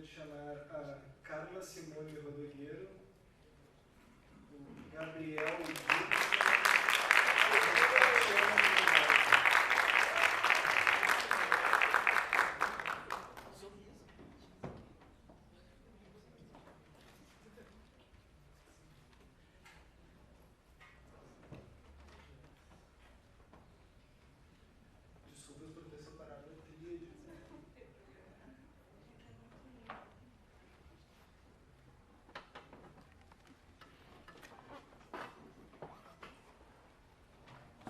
de chamar a Carla Simone Rodogueiro, o Gabriel desculpas por ter separado a tríade.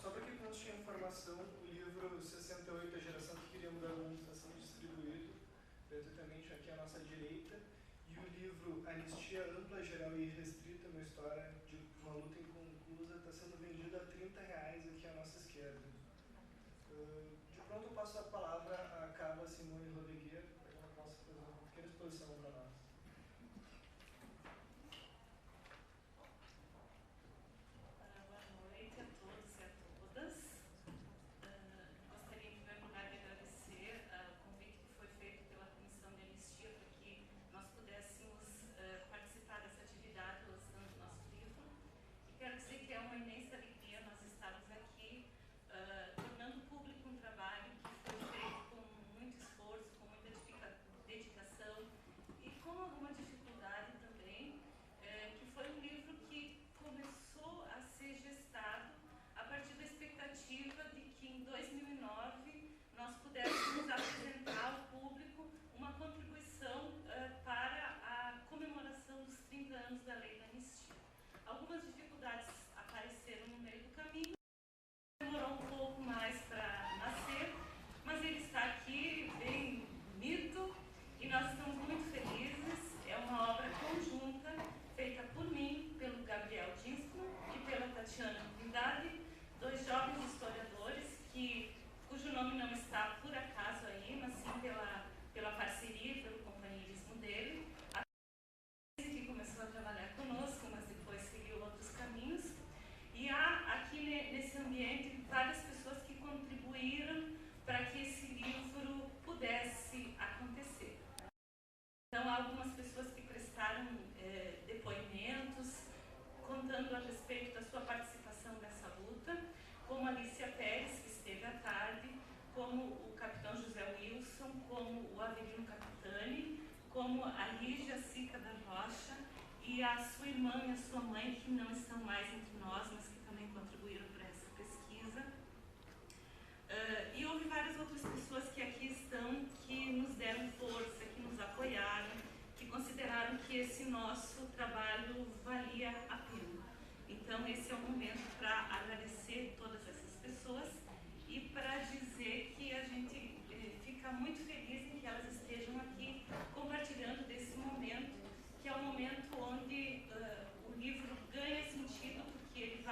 Só para que conste a informação, o livro 68, A Geração que Queria Mudar o Mundo, está sendo distribuído gratuitamente aqui à nossa direita, e o livro Anistia Ampla, Geral e Irrestrita, uma história de uma luta inconclusa, está sendo vendido a R$30 aqui à nossa esquerda. De pronto eu passo a palavra à Carla Simone Rodogueiro, para que ela possa fazer uma pequena exposição para nós. Boa noite a todos e a todas. Gostaria, em primeiro lugar, de agradecer o convite que foi feito pela Comissão de Anistia para que nós pudéssemos participar dessa atividade lançando o nosso livro. E quero dizer que é uma imensa alegria nós estarmos aqui tornando público um trabalho que foi feito com muito esforço, com muita dedicação e com alguma dificuldade também, que foi um livro que começou a ser gestado a partir da expectativa de que em 2009 nós pudéssemos apresentar ao público uma contribuição para a comemoração dos 30 anos da Lei da Anistia. Algumas dificuldades apareceram no meio do caminho, demorou um pouco mais para nascer, mas ele está aqui bem bonito e nós estamos muito felizes. É uma obra conjunta feita por mim, pelo Gabriel Dinsman e pela Tatiana Trindade, dois jovens historiadores cujo nome não está por acaso aí, mas sim pela parceria e pelo companheirismo dele. A que começou a trabalhar conosco, mas depois seguiu outros caminhos. E há aqui nesse ambiente várias pessoas que contribuíram para que esse livro pudesse acontecer. Então, há algumas pessoas que prestaram depoimentos, contando a respeito da sua participação nessa luta, como Alicia Pérez, que esteve à tarde, como o capitão José Wilson, como o Avelino Capitani, como a Lígia Sica da Rocha e a sua irmã e a sua mãe, que não estão mais entre nós, mas que também contribuíram para essa pesquisa. E houve várias outras pessoas que aqui estão, que nos deram força, que nos apoiaram, que consideraram que esse nosso trabalho valia a pena. Então, esse é o momento para agradecer todas essas pessoas e para dizer que a gente fica muito feliz em que elas estejam aqui compartilhando desse momento, que é um momento onde o livro ganha sentido, porque ele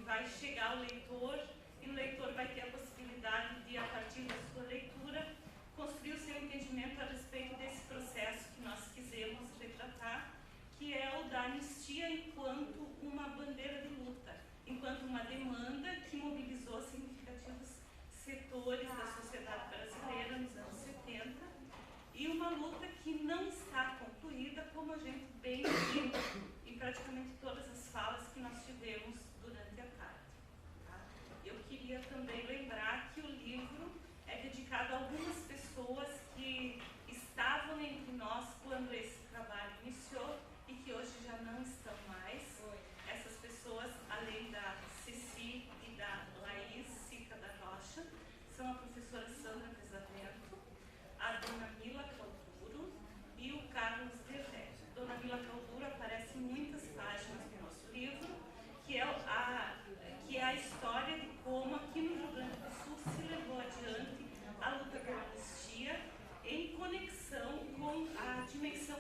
vai chegar ao leitor e o leitor vai ter a possibilidade de, a partir da sua leitura, construir o seu entendimento a respeito desse processo que nós quisemos retratar, que é o da anistia enquanto uma bandeira de luta, enquanto uma demanda que mobilizou significativos setores da sociedade brasileira nos anos 70, e uma luta que não está concluída, como a gente bem viu em praticamente todas as falas que nós tivemos durante a tarde. Tá? Eu queria também lembrar que o livro é dedicado a algumas pessoas que estavam entre nós quando esse trabalho iniciou e que hoje já não estão mais. Essas pessoas, além da Ceci e da Laís Sica da Rocha, são a professora Sandra Pesadento, a dona Mila Calduro e o Carlos Dedé. Dona Mila Calduro aparece em muitas páginas do nosso livro, que é a história de como aqui no Rio Grande do Sul se levou adiante a luta pela anistia em conexão com a dimensão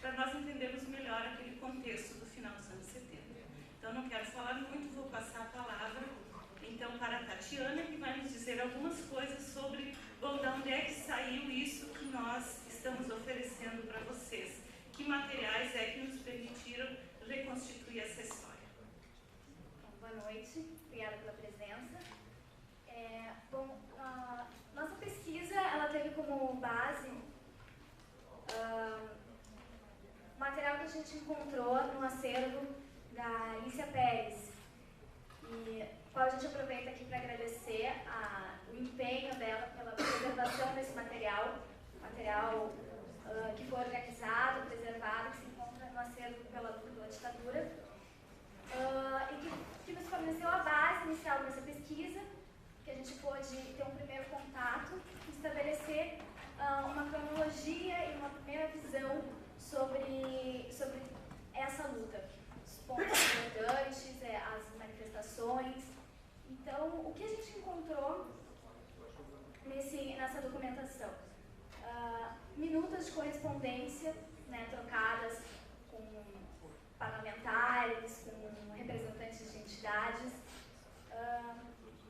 para nós entendermos melhor aquele contexto do final dos anos 70. Então, não quero falar muito, vou passar a palavra, então, para a Tatiana, que vai nos dizer algumas coisas sobre de onde é que saiu isso que nós estamos oferecendo para vocês. Que materiais é que nos permitiram reconstituir essa história? Boa noite, obrigada pela presença. Nossa pesquisa ela teve como base material que a gente encontrou no acervo da Alicia Pérez, e qual a gente aproveita aqui para agradecer o empenho dela pela preservação desse material que foi organizado, preservado, que se encontra no acervo pela ditadura, e que nos forneceu a base inicial dessa pesquisa, que a gente pôde ter um primeiro contato, estabelecer uma cronologia e uma primeira visão sobre essa luta, os pontos importantes, as manifestações. Então, o que a gente encontrou nessa documentação? Minutas de correspondência, né, trocadas com parlamentares, com representantes de entidades,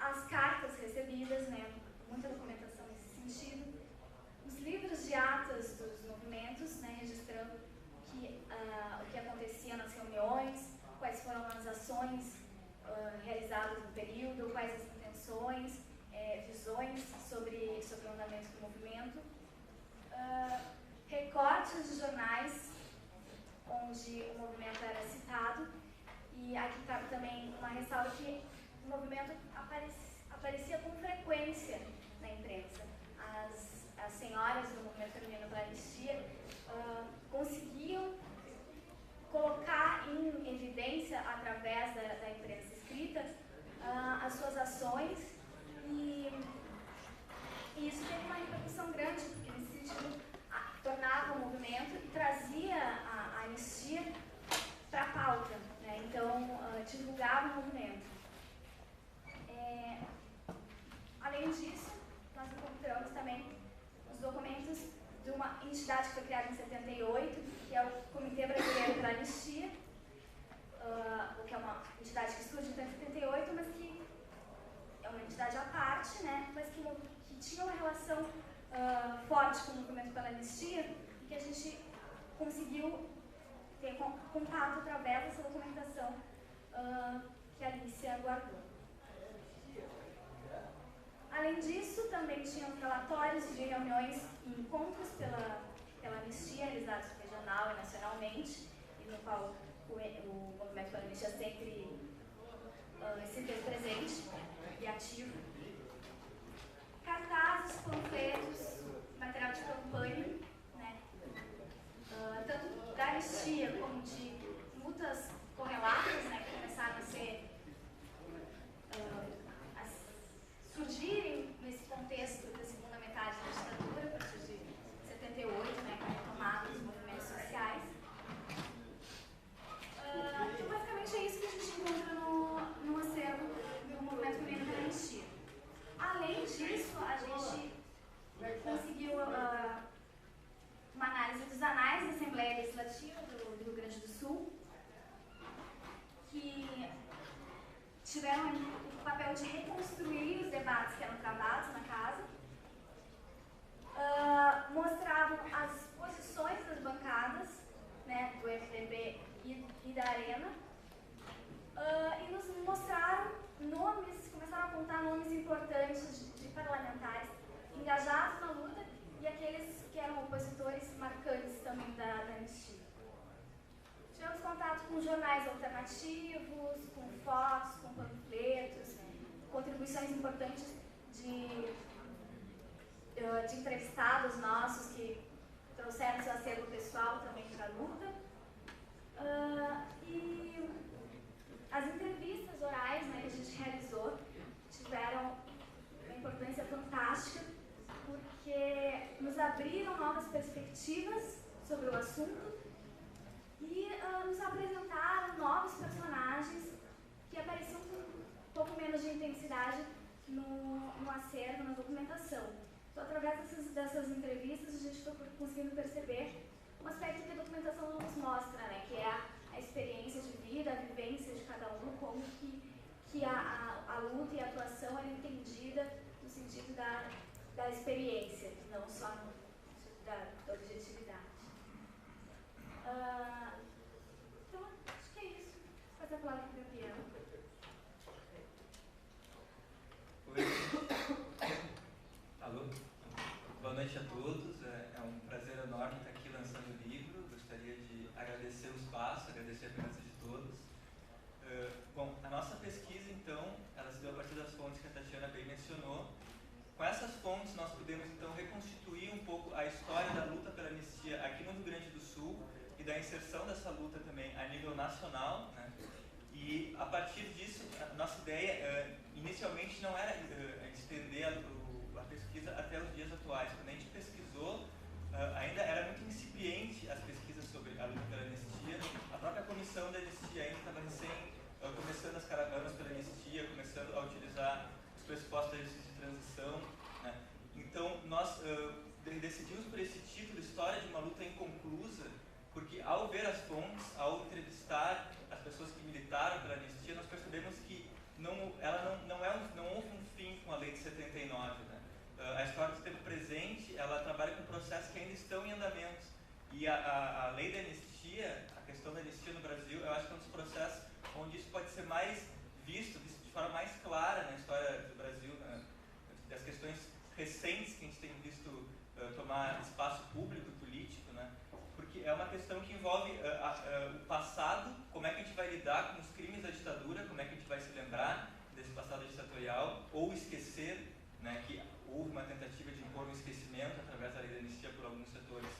as cartas recebidas, né, muita documentação nesse sentido, os livros de atas dos movimentos, né, registrando o que acontecia nas reuniões, quais foram as ações realizadas no período, quais as intenções, visões sobre o andamento do movimento, recortes de jornais onde o movimento era citado, e aqui cabe também uma ressalva que o movimento aparecia com frequência na imprensa. As senhoras do movimento feminino pela anistia conseguiam colocar em evidência, através da imprensa escrita, as suas ações, e isso teve uma repercussão grande, porque nesse sentido tornava o movimento e trazia a anistia para a pauta, né? Então divulgava o movimento. Além disso, nós encontramos também os documentos de uma entidade que foi criada em 78, que é o Comitê Brasileiro pela Anistia, que é uma entidade que surge em 78, mas que é uma entidade à parte, né, mas que tinha uma relação forte com o movimento pela anistia, e que a gente conseguiu ter contato através dessa documentação que a Alicia guardou. Além disso, também tinham relatórios de reuniões e encontros pela anistia, realizados regional e nacionalmente, e no qual o movimento pela anistia sempre se fez presente e ativo. Cartazes, panfletos, material de campanha, né? Tanto da anistia como de lutas correlatas, né, que começaram a surgirem nesse contexto da segunda metade da ditadura, a partir de 78, né, com a retomada dos movimentos sociais. Então, basicamente, é isso que a gente encontra no acervo do movimento feminino pela anistia. Além disso, a gente conseguiu uma análise dos anais da Assembleia Legislativa do Rio Grande do Sul, que tiveram o papel de reconstruir os debates que eram travados na casa, mostravam as posições das bancadas, né, do MDB e da Arena, e nos mostraram nomes, começaram a apontar nomes importantes de parlamentares engajados na luta e aqueles que eram opositores marcantes também da anistia. Tivemos contato com jornais alternativos, com fotos, com panfletos, contribuições importantes de entrevistados nossos que trouxeram seu acervo pessoal também para a luta. E as entrevistas orais, né, que a gente realizou tiveram uma importância fantástica, porque nos abriram novas perspectivas sobre o assunto e nos apresentaram novos personagens que apareciam com um pouco menos de intensidade no acervo, na documentação. Então, através dessas entrevistas, a gente foi conseguindo perceber um aspecto que a documentação apresentação nos mostra, né, que é a experiência de vida, a vivência de cada um, como que a luta e a atuação é entendida no sentido da experiência, não só no sentido da objetividade. Então, acho que é isso. Vou passar a palavra para o Gabriel. Oi. Alô. Boa noite a todos. É um prazer enorme estar aqui lançando o livro. Gostaria de agradecer o espaço, agradecer a presença de todos. Bom, a nossa pesquisa, então, ela se deu a partir das fontes que a Tatiana bem mencionou. Com essas fontes, nós podemos, então, reconstituir um pouco a história da luta pela anistia aqui no Rio Grande do Sul e da inserção dessa luta também a nível nacional, né? E, a partir disso, a nossa ideia, inicialmente, não era estender a pesquisa até os dias atuais. Quando a gente pesquisou, ainda era muito incipiente as pesquisas sobre a luta pela anistia. A própria comissão da anistia ainda estava começando as caravanas pela anistia, começando a utilizar os pressupostos da justiça de transição, né? Então, nós decidimos por esse título, História de uma Luta Inconclusa, porque ao ver as fontes, ao entrevistar as pessoas que militaram pela anistia, nós percebemos que não houve um fim com a lei de 79, né? A história do tempo presente, ela trabalha com processos que ainda estão em andamento. E a lei da anistia, a questão da anistia no Brasil, eu acho que é um dos processos onde isso pode ser mais visto de forma mais clara na história do Brasil, né? Das questões recentes que a gente tem visto tomar espaço público e político, né? Porque é uma questão que envolve o passado, como é que a gente vai lidar com os crimes da ditadura, como é que a gente vai se lembrar desse passado ditatorial, ou esquecer, né, que houve uma tentativa de impor um esquecimento através da lei da anistia por alguns setores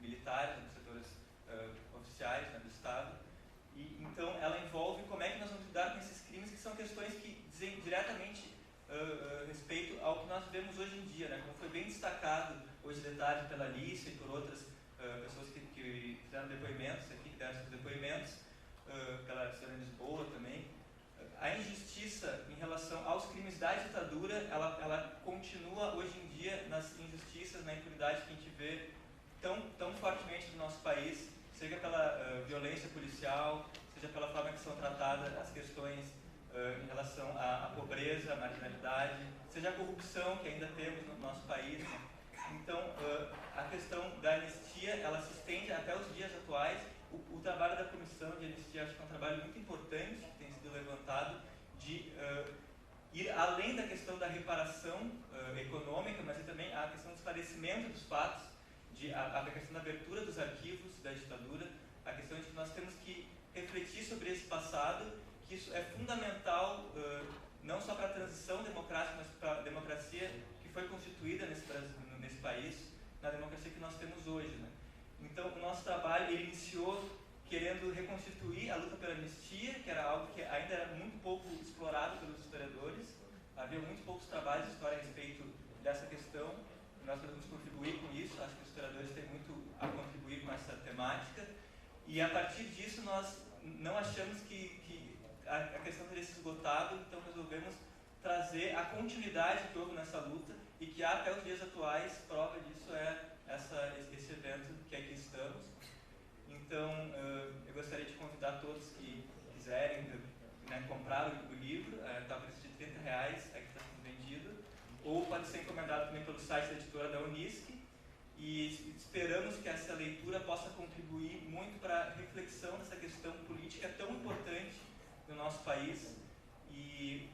militares, alguns setores oficiais, né, do Estado. E, então, ela envolve como é que nós vamos lidar com esses crimes, que são questões que dizem diretamente respeito ao que nós vivemos hoje em dia, né? Como foi bem destacado hoje de tarde pela Alice e por outras pessoas que fizeram depoimentos aqui, que deram seus depoimentos, pela senhora Lisboa também. A injustiça em relação aos crimes da ditadura, ela continua hoje em dia nas injustiças, na impunidade que a gente vê tão fortemente no nosso país, seja pela violência policial, seja pela forma que são tratadas as questões em relação à pobreza, à marginalidade, seja a corrupção que ainda temos no nosso país, né? Então, a questão da anistia, ela se estende até os dias atuais. O trabalho da comissão de anistia, acho que é um trabalho muito importante, que tem sido levantado, de ir além da questão da reparação econômica, mas também a questão do esclarecimento dos fatos, a questão da abertura dos arquivos da ditadura, a questão de que nós temos que refletir sobre esse passado, que isso é fundamental não só para a transição democrática, mas para a democracia que foi constituída nesse país, na democracia que nós temos hoje, né? Então, o nosso trabalho, ele iniciou querendo reconstituir a luta pela anistia, que era algo que ainda era muito pouco explorado pelos historiadores. Havia muito poucos trabalhos de história a respeito dessa questão. Nós podemos contribuir com isso, acho que os historiadores têm muito a contribuir com essa temática. E, a partir disso, nós não achamos que a questão teria se esgotado, então resolvemos trazer a continuidade que houve nessa luta e que até os dias atuais, prova disso é esse evento que aqui estamos. Então, eu gostaria de convidar todos que quiserem, né, comprar o livro, está a preço de R$30, aqui está sendo vendido, ou pode ser encomendado também pelo site da editora da Unisc, e esperamos que essa leitura possa contribuir muito para a reflexão dessa questão política tão importante no nosso país. E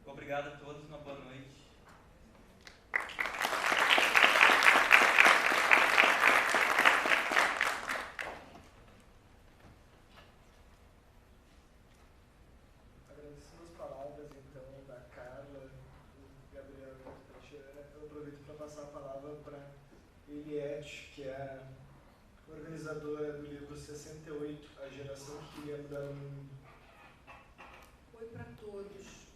obrigado a todos, uma boa noite. Agradecendo as palavras, então, da Carla, do Gabriel e da Tatiana, eu aproveito para passar a palavra para Eliette, que é a organizadora do livro 68, A Geração que Queria Mudar o Mundo. Oi para todos.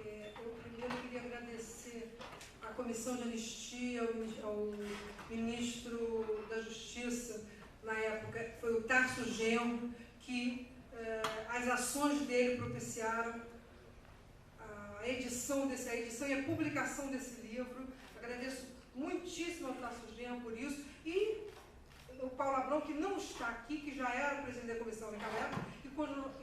Eu primeiro queria agradecer à Comissão de Anistia, ao Ministro da Justiça, na época, foi o Tarso Genro, que as ações dele propiciaram a edição e a publicação desse livro. Agradeço muitíssimo ao Tarso Genro por isso. E o Paulo Abrão, que não está aqui, que já era o presidente da comissão naquela época, e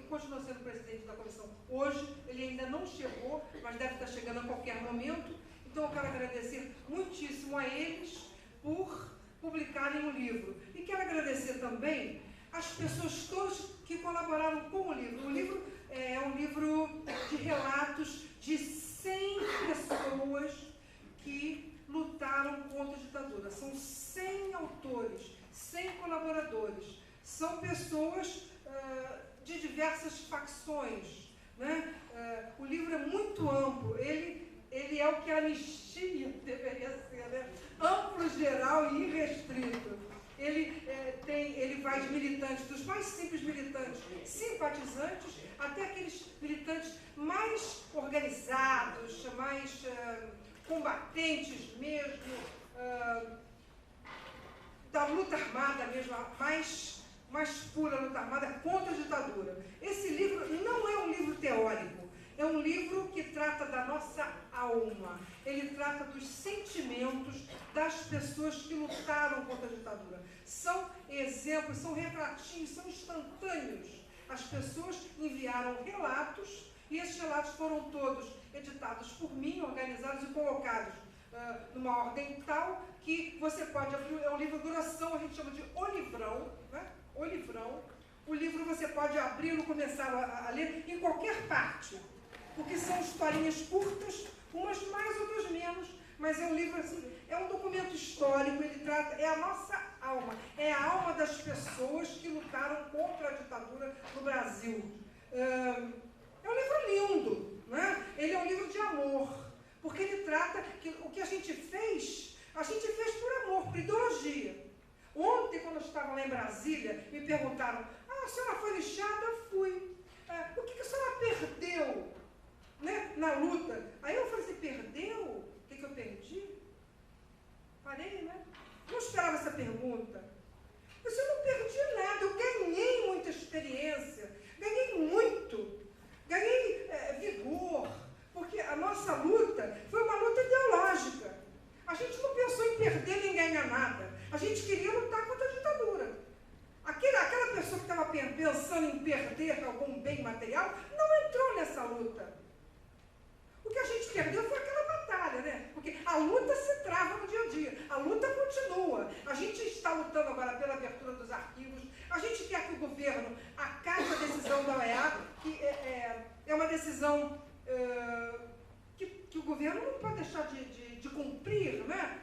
continua sendo presidente da comissão hoje. Ele ainda não chegou, mas deve estar chegando a qualquer momento. Então eu quero agradecer muitíssimo a eles por publicarem o livro. E quero agradecer também as pessoas todas que colaboraram com o livro. O livro é um livro de relatos de 100 pessoas que lutaram contra a ditadura. São 100 autores, 100 colaboradores. São pessoas de diversas facções, né? O livro é muito amplo. Ele é o que a anistia deveria ser, né? Amplo, geral e irrestrito. Ele vai de militantes, dos mais simples militantes, simpatizantes, até aqueles militantes mais organizados, mais combatentes mesmo, da luta armada mesmo, mais pura luta armada contra a ditadura. Esse livro não é um livro teórico, é um livro que trata da nossa alma. Ele trata dos sentimentos das pessoas que lutaram contra a ditadura. São exemplos, são retratinhos, são instantâneos. As pessoas enviaram relatos e esses relatos foram todos editados por mim, organizados e colocados numa ordem tal que você pode abrir. É um livro grossão, a gente chama de O Livrão, né? O Livrão. O livro você pode abri-lo, começar a ler em qualquer parte, porque são historinhas curtas, umas mais, outras menos, mas é um livro assim, é um documento histórico. Ele trata, é a nossa alma, é a alma das pessoas que lutaram contra a ditadura no Brasil. É um livro lindo, né? Ele é um livro de amor, porque ele trata que o que a gente fez por amor, por ideologia. Ontem, quando eu estava lá em Brasília, me perguntaram: a senhora foi lixada? Eu fui. O que a senhora perdeu, né, na luta? Aí eu falei assim: perdeu? O que eu perdi? Parei, né? Não esperava essa pergunta. Eu disse: eu não perdi nada, eu ganhei muita experiência, ganhei muito, ganhei vigor, porque a nossa luta foi uma luta ideológica. A gente não pensou em perder nem ganhar nada. A gente queria lutar contra a ditadura. Aquela pessoa que estava pensando em perder algum bem material não entrou nessa luta. O que a gente perdeu foi aquela batalha, né? Porque a luta se trava no dia a dia, a luta continua. A gente está lutando agora pela abertura dos arquivos, a gente quer que o governo acate a decisão da OEA, que é uma decisão que o governo não pode deixar de cumprir, né?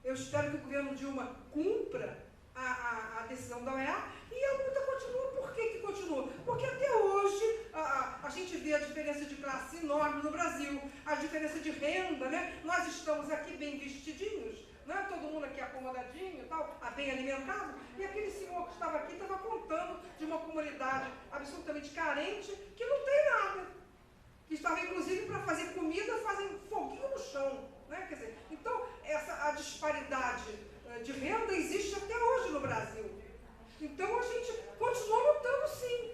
Eu espero que o governo Dilma cumpra a decisão da OEA e a luta continua. Por que continua? Porque até hoje a gente vê a diferença de classe enorme no Brasil, a diferença de renda, né? Nós estamos aqui bem vestidinhos, né? Todo mundo aqui acomodadinho, tal, bem alimentado, e aquele senhor que estava aqui estava contando de uma comunidade absolutamente carente que não tem nada, que estava inclusive para fazer comida, fazem foguinho no chão, né? Quer dizer, então a disparidade de renda existe até hoje no Brasil. Então a gente continua lutando, sim.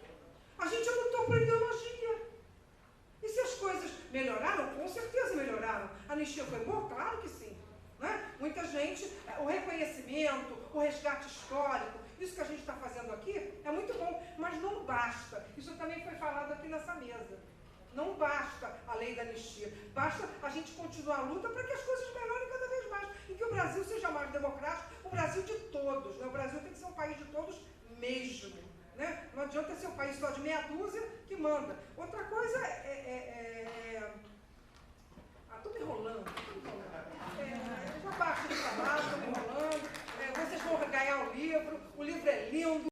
A gente lutou por ideologia. E se as coisas melhoraram? Com certeza melhoraram. A anistia foi boa? Claro que sim, né? Muita gente, o reconhecimento, o resgate histórico, isso que a gente está fazendo aqui é muito bom, mas não basta. Isso também foi falado aqui nessa mesa. Não basta a lei da anistia, basta a gente continuar a luta para que as coisas melhorem cada vez mais e que o Brasil seja mais democrático, o Brasil de todos, né? O Brasil tem que ser um país de todos mesmo, né? Não adianta ser um país só de meia dúzia que manda. Outra coisa estou me enrolando. Já basta de falar, estou me enrolando. Vocês vão ganhar o livro é lindo.